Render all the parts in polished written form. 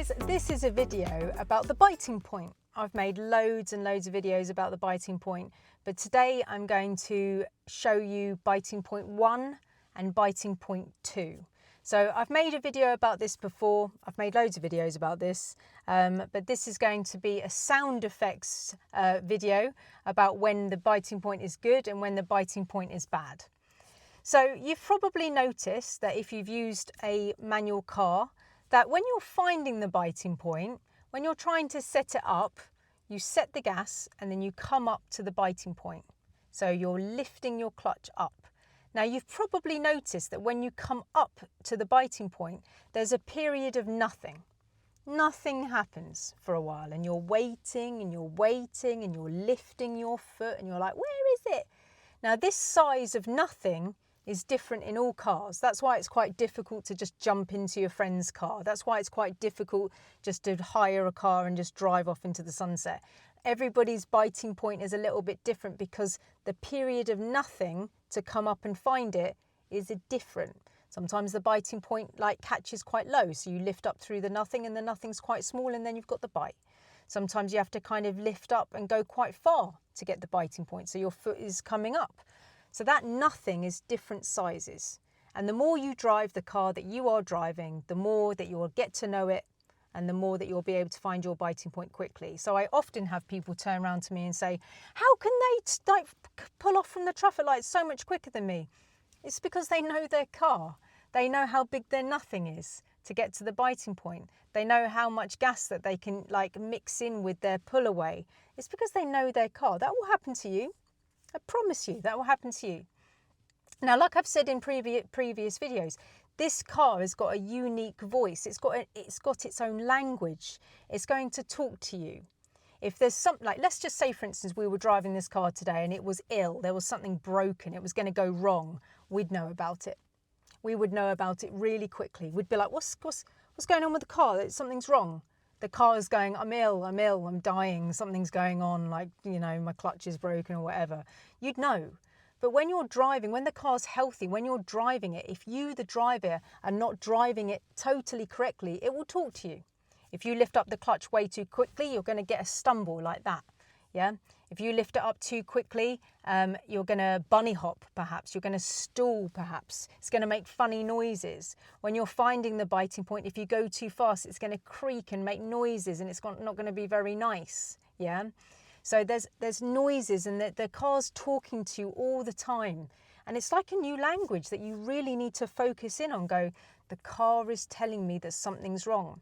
friends, this is a video about the biting point. I've made loads and loads of videos about the biting point, but today I'm going to show you biting point 1 and biting point 2. So I've made a video about this before, I've made loads of videos about this, but this is going to be a sound effects video about when the biting point is good and when the biting point is bad. So you've probably noticed that if you've used a manual car, that when you're finding the biting point, when you're trying to set it up, you set the gas and then you come up to the biting point. So you're lifting your clutch up. Now you've probably noticed that when you come up to the biting point, there's a period of nothing. Nothing happens for a while and you're waiting and you're waiting and you're lifting your foot and you're like, where is it? Now this size of nothing is different in all cars. That's why it's quite difficult to just jump into your friend's car. That's why it's quite difficult just to hire a car and just drive off into the sunset. Everybody's biting point is a little bit different because the period of nothing to come up and find it is different. Sometimes the biting point catches quite low, so you lift up through the nothing and the nothing's quite small and then you've got the bite. Sometimes you have to kind of lift up and go quite far to get the biting point, so your foot is coming up. So that nothing is different sizes. And the more you drive the car that you are driving, the more that you'll get to know it and the more that you'll be able to find your biting point quickly. So I often have people turn around to me and say, how can they pull off from the traffic lights so much quicker than me? It's because they know their car. They know how big their nothing is to get to the biting point. They know how much gas that they can mix in with their pull away. It's because they know their car. That will happen to you. I promise you that will happen to you. Now, like I've said in previous videos, this car has got a unique voice. It's got its own language. It's going to talk to you. If there's something let's just say, for instance, we were driving this car today and it was ill. There was something broken. It was going to go wrong. We'd know about it. We would know about it really quickly. We'd be like, what's going on with the car? Something's wrong. The car is going, I'm ill, I'm dying, something's going on, my clutch is broken or whatever. You'd know. But when you're driving, when the car's healthy, when you're driving it, if you, the driver, are not driving it totally correctly, it will talk to you. If you lift up the clutch way too quickly, you're going to get a stumble like that. Yeah. If you lift it up too quickly, you're going to bunny hop perhaps, you're going to stall perhaps, it's going to make funny noises. When you're finding the biting point, if you go too fast, it's going to creak and make noises and it's not going to be very nice. Yeah. So there's noises and the car's talking to you all the time. And it's like a new language that you really need to focus in on. Go, the car is telling me that something's wrong.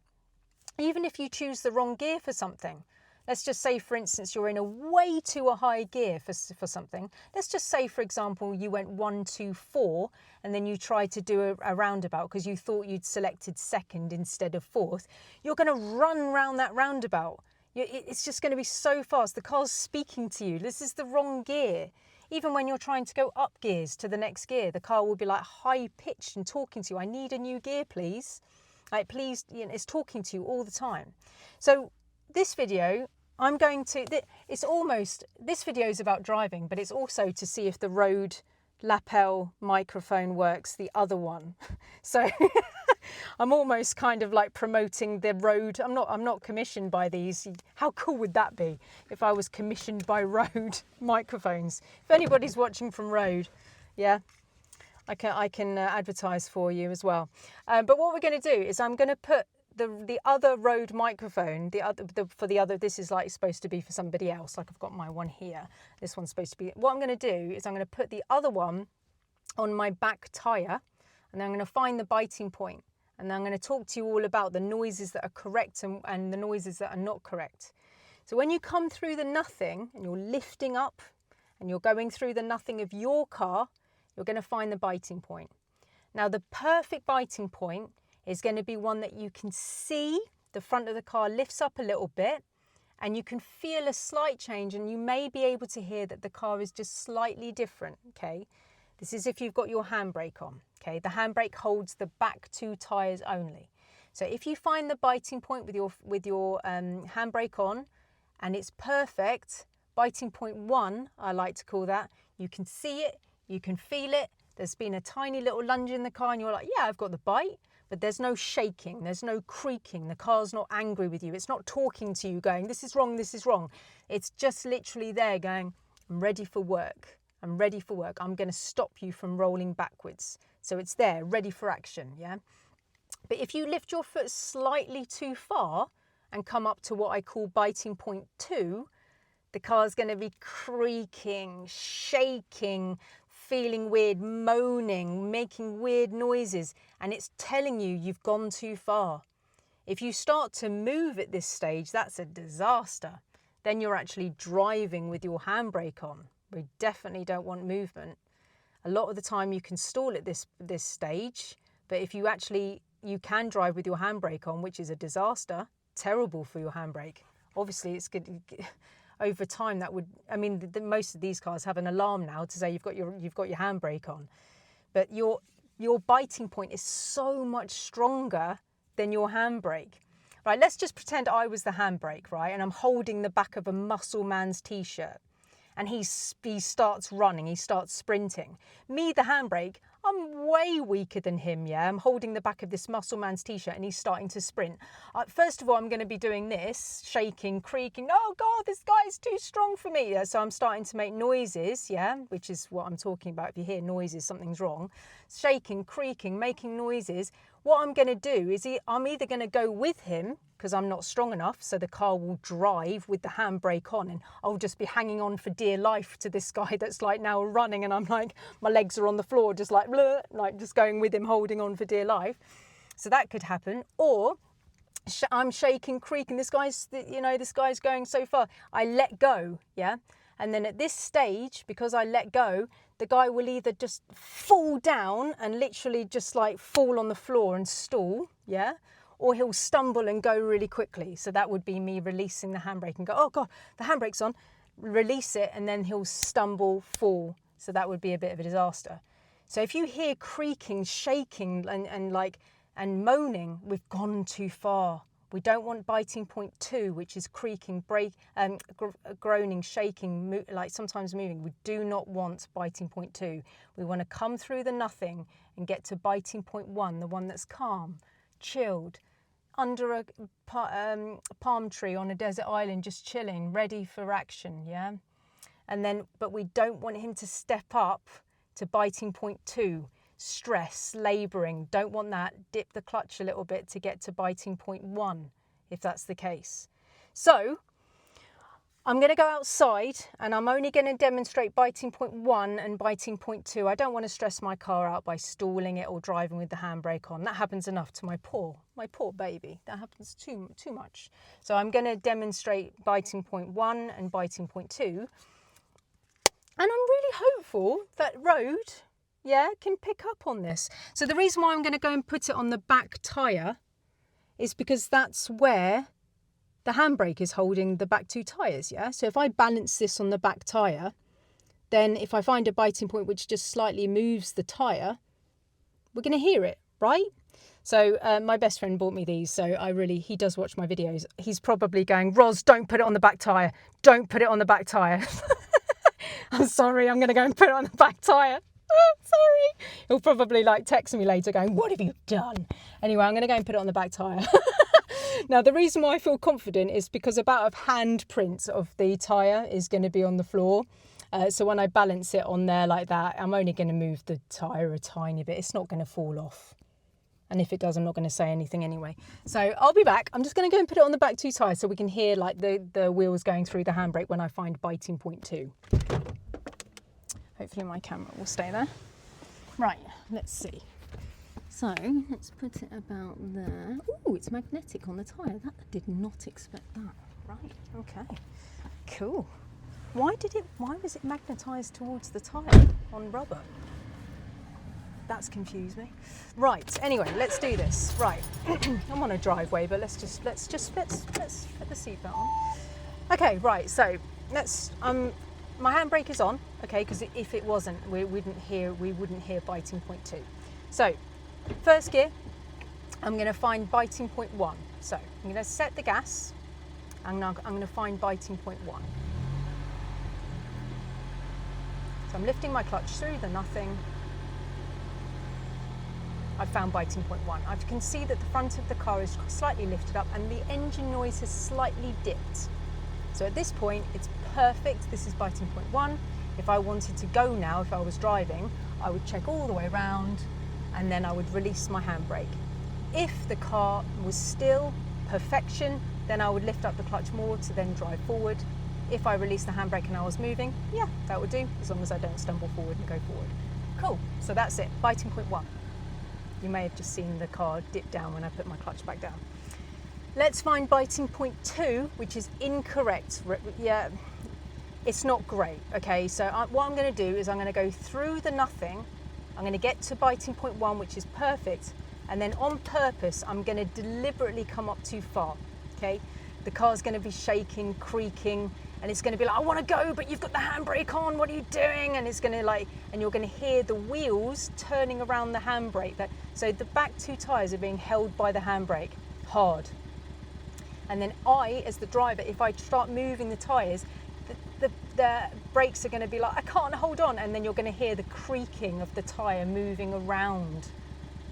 Even if you choose the wrong gear for something. Let's just say, for instance, you're in a way too high gear for something. Let's just say, for example, you went 1, 2, 4, and then you tried to do a roundabout because you thought you'd selected second instead of fourth. You're going to run around that roundabout. It's just going to be so fast. The car's speaking to you. This is the wrong gear. Even when you're trying to go up gears to the next gear, the car will be high pitched and talking to you. I need a new gear, please. Please, it's talking to you all the time. So this video, this video is about driving, but it's also to see if the Rode lapel microphone works, the other one. So I'm almost kind of promoting the Rode. I'm not commissioned by these. How cool would that be if I was commissioned by Rode microphones? If anybody's watching from Rode, yeah, I can advertise for you as well. But what we're going to do is I'm going to put the other Rode microphone, this is supposed to be for somebody else. I've got my one here. This one's supposed to be. What I'm going to do is I'm going to put the other one on my back tyre, and then I'm going to find the biting point, and then I'm going to talk to you all about the noises that are correct and the noises that are not correct. So when you come through the nothing and you're lifting up and you're going through the nothing of your car, you're going to find the biting point. Now the perfect biting point is going to be one that you can see the front of the car lifts up a little bit and you can feel a slight change, and you may be able to hear that the car is just slightly different, okay? This is if you've got your handbrake on, okay? The handbrake holds the back 2 tyres only. So if you find the biting point with your handbrake on and it's perfect, biting point 1, I like to call that, you can see it, you can feel it, there's been a tiny little lunge in the car and you're like, yeah, I've got the bite. but there's no shaking, there's no creaking. The car's not angry with you. It's not talking to you going, this is wrong, this is wrong. It's just literally there going, I'm ready for work. I'm ready for work. I'm going to stop you from rolling backwards. So it's there, ready for action, yeah? But if you lift your foot slightly too far and come up to what I call biting point 2, the car's going to be creaking, shaking, feeling weird, moaning, making weird noises, and it's telling you you've gone too far. If you start to move at this stage, that's a disaster. Then you're actually driving with your handbrake on. We definitely don't want movement. A lot of the time you can stall at this stage, but if you can drive with your handbrake on, which is a disaster, terrible for your handbrake. Obviously it's good. Over time that would, I mean, most of these cars have an alarm now to say you've got your handbrake on, but your biting point is so much stronger than your handbrake. Right, let's just pretend I was the handbrake, right, and I'm holding the back of a muscle man's t-shirt, and he starts running, he starts sprinting. Me, the handbrake, I'm way weaker than him, yeah? I'm holding the back of this muscle man's t-shirt and he's starting to sprint. First of all, I'm going to be doing this, shaking, creaking. Oh God, this guy is too strong for me. Yeah, so I'm starting to make noises, yeah, which is what I'm talking about. If you hear noises, something's wrong. Shaking, creaking, making noises. What I'm going to do is I'm either going to go with him because I'm not strong enough, so the car will drive with the handbrake on, and I'll just be hanging on for dear life to this guy that's like now running, and I'm like, my legs are on the floor, just like, bleh, like just going with him, holding on for dear life. So that could happen. Or I'm shaking, creaking. This guy's going so far. I let go, yeah. And then at this stage, because I let go, the guy will either just fall down and literally just like fall on the floor and stall, yeah, or he'll stumble and go really quickly. So that would be me releasing the handbrake and go, oh God, the handbrake's on, release it, and then he'll stumble, fall. So that would be a bit of a disaster. So if you hear creaking, shaking and moaning, we've gone too far. We don't want biting point 2, which is creaking, groaning, shaking, like sometimes moving. We do not want biting point 2. We want to come through the nothing and get to biting point 1, the one that's calm, chilled, under a palm tree on a desert island, just chilling, ready for action, yeah? And then, but we don't want him to step up to biting point 2. Stress, labouring, don't want that. Dip the clutch a little bit to get to biting point 1, if that's the case. So I'm going to go outside and I'm only going to demonstrate biting point 1 and biting point 2. I don't want to stress my car out by stalling it or driving with the handbrake on. That happens enough to my poor baby. That happens too much. So I'm going to demonstrate biting point 1 and biting point 2. And I'm really hopeful that Road, yeah, can pick up on this. So the reason why I'm going to go and put it on the back tyre is because that's where the handbrake is holding the back 2 tyres, yeah? So if I balance this on the back tyre, then if I find a biting point which just slightly moves the tyre, we're going to hear it, right? So my best friend bought me these, so he does watch my videos. He's probably going, Ros, don't put it on the back tyre. Don't put it on the back tyre. I'm sorry, I'm going to go and put it on the back tyre. Sorry. He'll probably like text me later going, what have you done? Anyway, I'm going to go and put it on the back tyre. Now, the reason why I feel confident is because about a handprint of the tyre is going to be on the floor. So when I balance it on there like that, I'm only going to move the tyre a tiny bit. It's not going to fall off. And if it does, I'm not going to say anything anyway. So I'll be back. I'm just going to go and put it on the back 2 tyres so we can hear like the wheels going through the handbrake when I find biting point 2. Hopefully my camera will stay there. Right, let's see. So let's put it about there. Oh, it's magnetic on the tyre. I did not expect that. Right, okay, cool. Why was it magnetised towards the tyre on rubber? That's confused me. Right, anyway, let's do this. Right, I'm on a driveway, but let's put the seatbelt on. Okay, right, so let's my handbrake is on, okay, because if it wasn't, we wouldn't hear biting point 2. So, first gear, I'm going to find biting point 1. So, I'm going to set the gas, and I'm going to find biting point 1. So I'm lifting my clutch through the nothing. I've found biting point 1. I can see that the front of the car is slightly lifted up and the engine noise has slightly dipped. So at this point, it's perfect. This is biting point 1. If I wanted to go now, if I was driving, I would check all the way around and then I would release my handbrake. If the car was still perfection, then I would lift up the clutch more to then drive forward. If I released the handbrake and I was moving, yeah, that would do, as long as I don't stumble forward and go forward. Cool, so that's it, biting point 1. You may have just seen the car dip down when I put my clutch back down. Let's find biting point 2, which is incorrect. Yeah, it's not great, okay? So what I'm gonna do is I'm gonna go through the nothing, I'm gonna get to biting point 1, which is perfect, and then on purpose, I'm gonna deliberately come up too far, okay? The car's gonna be shaking, creaking, and it's gonna be like, I wanna go, but you've got the handbrake on, what are you doing? And it's gonna and you're gonna hear the wheels turning around the handbrake. So the back 2 tyres are being held by the handbrake, hard. And then I, as the driver, if I start moving the tyres, the brakes are gonna be like, I can't hold on. And then you're gonna hear the creaking of the tyre moving around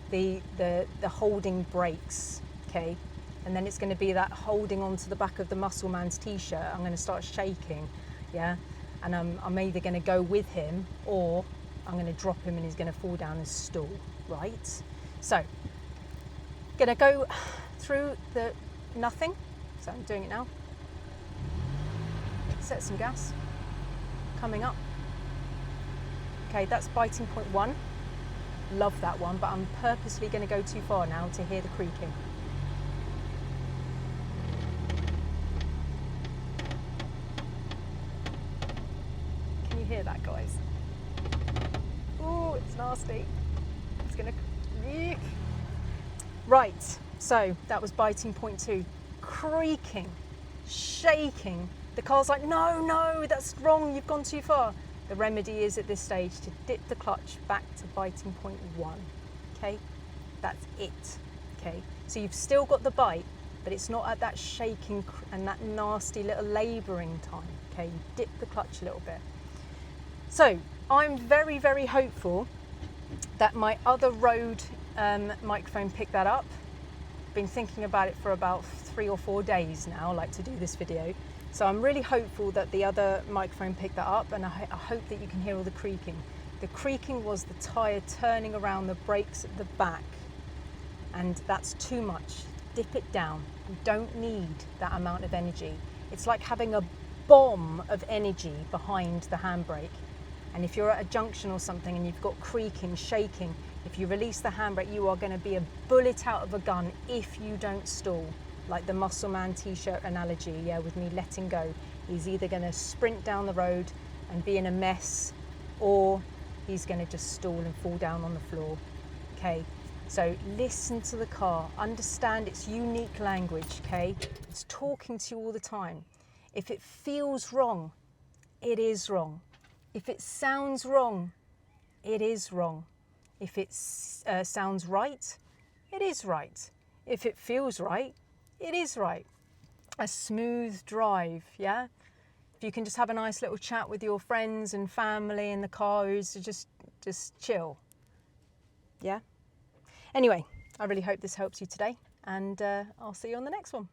the holding brakes, okay? And then it's going to be that holding onto the back of the Muscle Man's t-shirt. I'm going to start shaking, yeah? And I'm either going to go with him or I'm going to drop him and he's going to fall down and stall, right? So, going to go through the nothing. So I'm doing it now. Set some gas. Coming up. Okay, that's biting point 1. Love that one, but I'm purposely going to go too far now to hear the creaking. Hear that, guys? Oh, it's nasty. It's gonna eek. Right, so that was biting point 2. Creaking, shaking. The car's like, no, that's wrong, you've gone too far. The remedy is at this stage to dip the clutch back to biting point 1. Okay, that's it. Okay, so you've still got the bite, but it's not at that shaking and that nasty little labouring time. Okay, you dip the clutch a little bit. So I'm very, very hopeful that my other Rode microphone picked that up. Been thinking about it for about 3 or 4 days now, like to do this video. So I'm really hopeful that the other microphone picked that up, and I hope that you can hear all the creaking. The creaking was the tyre turning around the brakes at the back, and that's too much. Dip it down. You don't need that amount of energy. It's like having a bomb of energy behind the handbrake. And if you're at a junction or something and you've got creaking, shaking, if you release the handbrake, you are going to be a bullet out of a gun if you don't stall. Like the Muscle Man t-shirt analogy, yeah, with me letting go. He's either going to sprint down the road and be in a mess, or he's going to just stall and fall down on the floor. Okay, so listen to the car, understand its unique language, okay? It's talking to you all the time. If it feels wrong, it is wrong. If it sounds wrong, it is wrong. If it sounds right, it is right. If it feels right, it is right. A smooth drive, yeah? If you can just have a nice little chat with your friends and family in the car, is just chill, yeah? Anyway, I really hope this helps you today, and I'll see you on the next one.